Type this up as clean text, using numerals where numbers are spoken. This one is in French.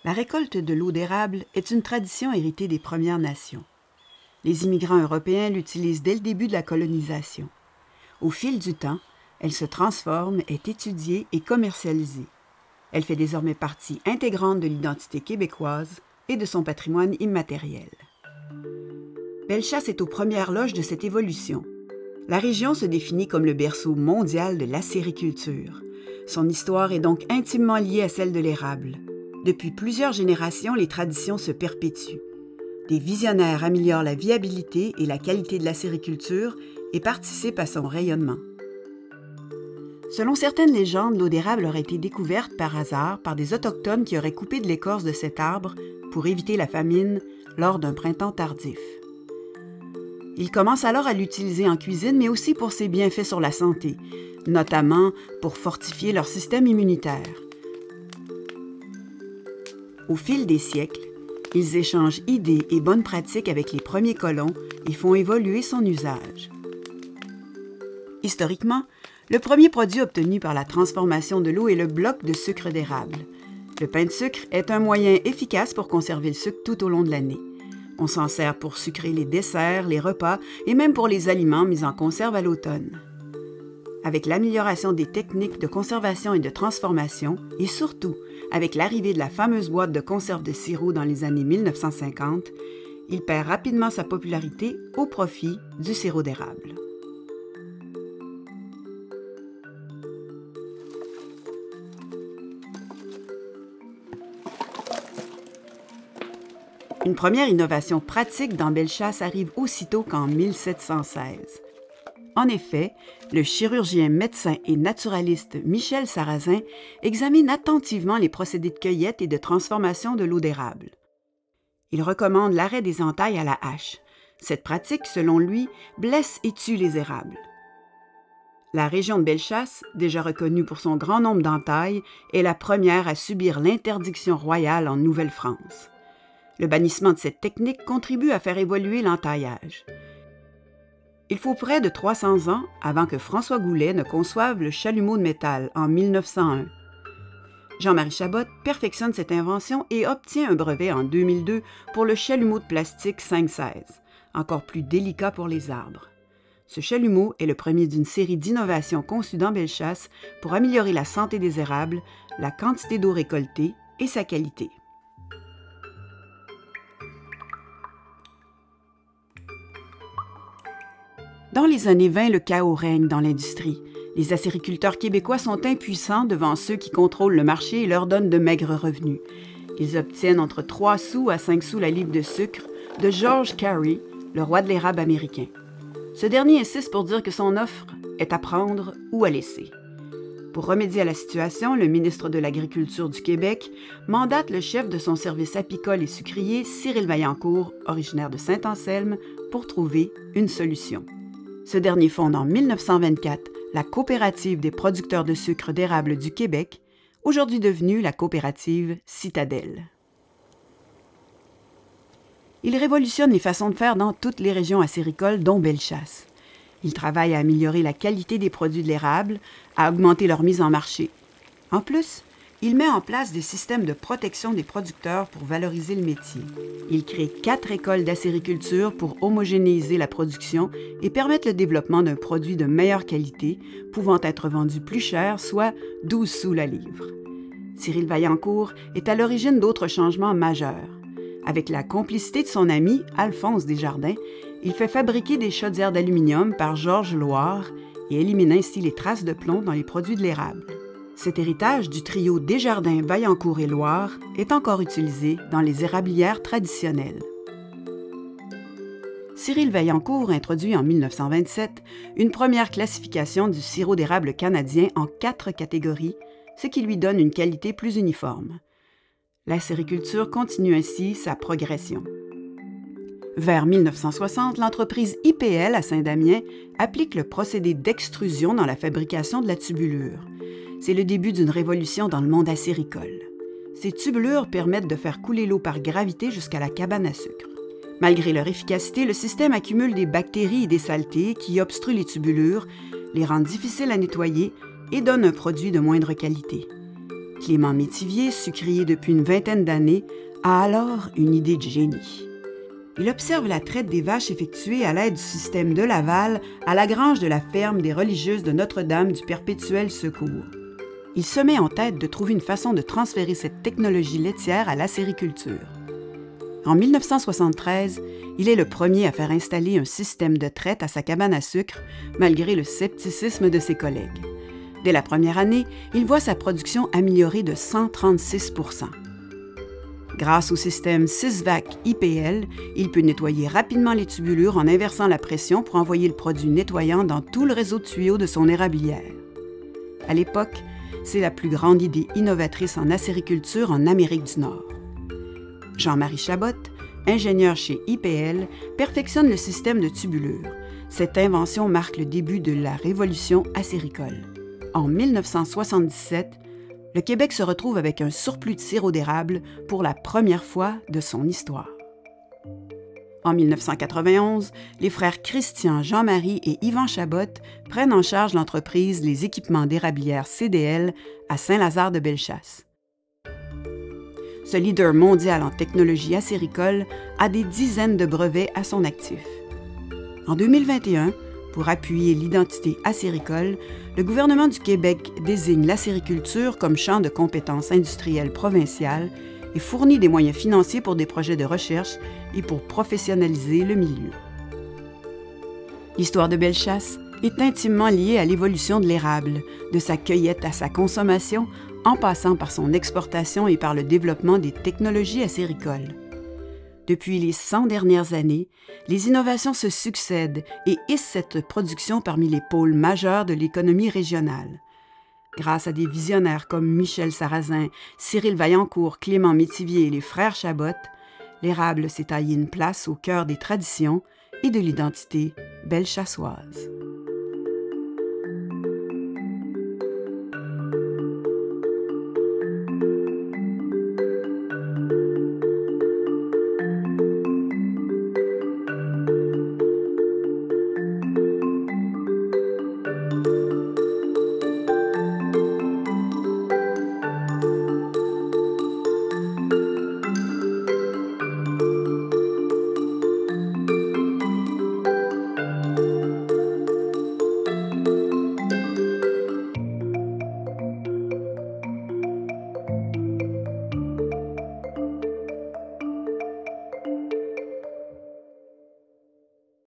La récolte de l'eau d'érable est une tradition héritée des Premières Nations. Les immigrants européens l'utilisent dès le début de la colonisation. Au fil du temps, elle se transforme, est étudiée et commercialisée. Elle fait désormais partie intégrante de l'identité québécoise et de son patrimoine immatériel. Bellechasse est aux premières loges de cette évolution. La région se définit comme le berceau mondial de l'acériculture. Son histoire est donc intimement liée à celle de l'érable. Depuis plusieurs générations, les traditions se perpétuent. Des visionnaires améliorent la viabilité et la qualité de l'acériculture et participent à son rayonnement. Selon certaines légendes, l'eau d'érable aurait été découverte par hasard par des autochtones qui auraient coupé de l'écorce de cet arbre pour éviter la famine lors d'un printemps tardif. Ils commencent alors à l'utiliser en cuisine, mais aussi pour ses bienfaits sur la santé, notamment pour fortifier leur système immunitaire. Au fil des siècles, ils échangent idées et bonnes pratiques avec les premiers colons et font évoluer son usage. Historiquement, le premier produit obtenu par la transformation de l'eau est le bloc de sucre d'érable. Le pain de sucre est un moyen efficace pour conserver le sucre tout au long de l'année. On s'en sert pour sucrer les desserts, les repas et même pour les aliments mis en conserve à l'automne. Avec l'amélioration des techniques de conservation et de transformation, et surtout avec l'arrivée de la fameuse boîte de conserve de sirop dans les années 1950, il perd rapidement sa popularité au profit du sirop d'érable. Une première innovation pratique dans Bellechasse arrive aussitôt qu'en 1716. En effet, le chirurgien, médecin et naturaliste Michel Sarrazin examine attentivement les procédés de cueillette et de transformation de l'eau d'érable. Il recommande l'arrêt des entailles à la hache. Cette pratique, selon lui, blesse et tue les érables. La région de Bellechasse, déjà reconnue pour son grand nombre d'entailles, est la première à subir l'interdiction royale en Nouvelle-France. Le bannissement de cette technique contribue à faire évoluer l'entaillage. Il faut près de 300 ans avant que François Goulet ne conçoive le chalumeau de métal en 1901. Jean-Marie Chabot perfectionne cette invention et obtient un brevet en 2002 pour le chalumeau de plastique 516, encore plus délicat pour les arbres. Ce chalumeau est le premier d'une série d'innovations conçues dans Bellechasse pour améliorer la santé des érables, la quantité d'eau récoltée et sa qualité. Dans les années 20, le chaos règne dans l'industrie. Les acériculteurs québécois sont impuissants devant ceux qui contrôlent le marché et leur donnent de maigres revenus. Ils obtiennent entre 3 sous à 5 sous la livre de sucre de George Carey, le roi de l'érable américain. Ce dernier insiste pour dire que son offre est à prendre ou à laisser. Pour remédier à la situation, le ministre de l'Agriculture du Québec mandate le chef de son service apicole et sucrier, Cyril Vaillancourt, originaire de Saint-Anselme, pour trouver une solution. Ce dernier fonde en 1924 la Coopérative des producteurs de sucre d'érable du Québec, aujourd'hui devenue la coopérative Citadelle. Il révolutionne les façons de faire dans toutes les régions acéricoles, dont Bellechasse. Il travaille à améliorer la qualité des produits de l'érable, à augmenter leur mise en marché. En plus, il met en place des systèmes de protection des producteurs pour valoriser le métier. Il crée 4 écoles d'acériculture pour homogénéiser la production et permettre le développement d'un produit de meilleure qualité, pouvant être vendu plus cher, soit 12 sous la livre. Cyril Vaillancourt est à l'origine d'autres changements majeurs. Avec la complicité de son ami Alphonse Desjardins, il fait fabriquer des chaudières d'aluminium par Georges Loire et élimine ainsi les traces de plomb dans les produits de l'érable. Cet héritage du trio Desjardins, Vaillancourt et Loire est encore utilisé dans les érablières traditionnelles. Cyril Vaillancourt introduit en 1927 une première classification du sirop d'érable canadien en 4 catégories, ce qui lui donne une qualité plus uniforme. L'acériculture continue ainsi sa progression. Vers 1960, l'entreprise IPL à Saint-Damien applique le procédé d'extrusion dans la fabrication de la tubulure. C'est le début d'une révolution dans le monde acéricole. Ces tubulures permettent de faire couler l'eau par gravité jusqu'à la cabane à sucre. Malgré leur efficacité, le système accumule des bactéries et des saletés qui obstruent les tubulures, les rendent difficiles à nettoyer et donnent un produit de moindre qualité. Clément Métivier, sucrier depuis une vingtaine d'années, a alors une idée de génie. Il observe la traite des vaches effectuée à l'aide du système de Laval à la grange de la ferme des religieuses de Notre-Dame du Perpétuel Secours. Il se met en tête de trouver une façon de transférer cette technologie laitière à l'acériculture. En 1973, il est le premier à faire installer un système de traite à sa cabane à sucre, malgré le scepticisme de ses collègues. Dès la première année, il voit sa production améliorée de 136 %. Grâce au système 6-vac IPL, il peut nettoyer rapidement les tubulures en inversant la pression pour envoyer le produit nettoyant dans tout le réseau de tuyaux de son érablière. À l'époque, c'est la plus grande idée innovatrice en acériculture en Amérique du Nord. Jean-Marie Chabot, ingénieur chez IPL, perfectionne le système de tubulure. Cette invention marque le début de la révolution acéricole. En 1977, le Québec se retrouve avec un surplus de sirop d'érable pour la première fois de son histoire. En 1991, les frères Christian, Jean-Marie et Yvan Chabot prennent en charge l'entreprise Les Équipements d'érablière CDL à Saint-Lazare-de-Bellechasse. Ce leader mondial en technologie acéricole a des dizaines de brevets à son actif. En 2021, pour appuyer l'identité acéricole, le gouvernement du Québec désigne l'acériculture comme champ de compétences industrielles provinciales et fournit des moyens financiers pour des projets de recherche et pour professionnaliser le milieu. L'histoire de Bellechasse est intimement liée à l'évolution de l'érable, de sa cueillette à sa consommation, en passant par son exportation et par le développement des technologies acéricoles. Depuis les 100 dernières années, les innovations se succèdent et hissent cette production parmi les pôles majeurs de l'économie régionale. Grâce à des visionnaires comme Michel Sarrazin, Cyril Vaillancourt, Clément Métivier et les frères Chabot, l'érable s'est taillé une place au cœur des traditions et de l'identité bellechassoise.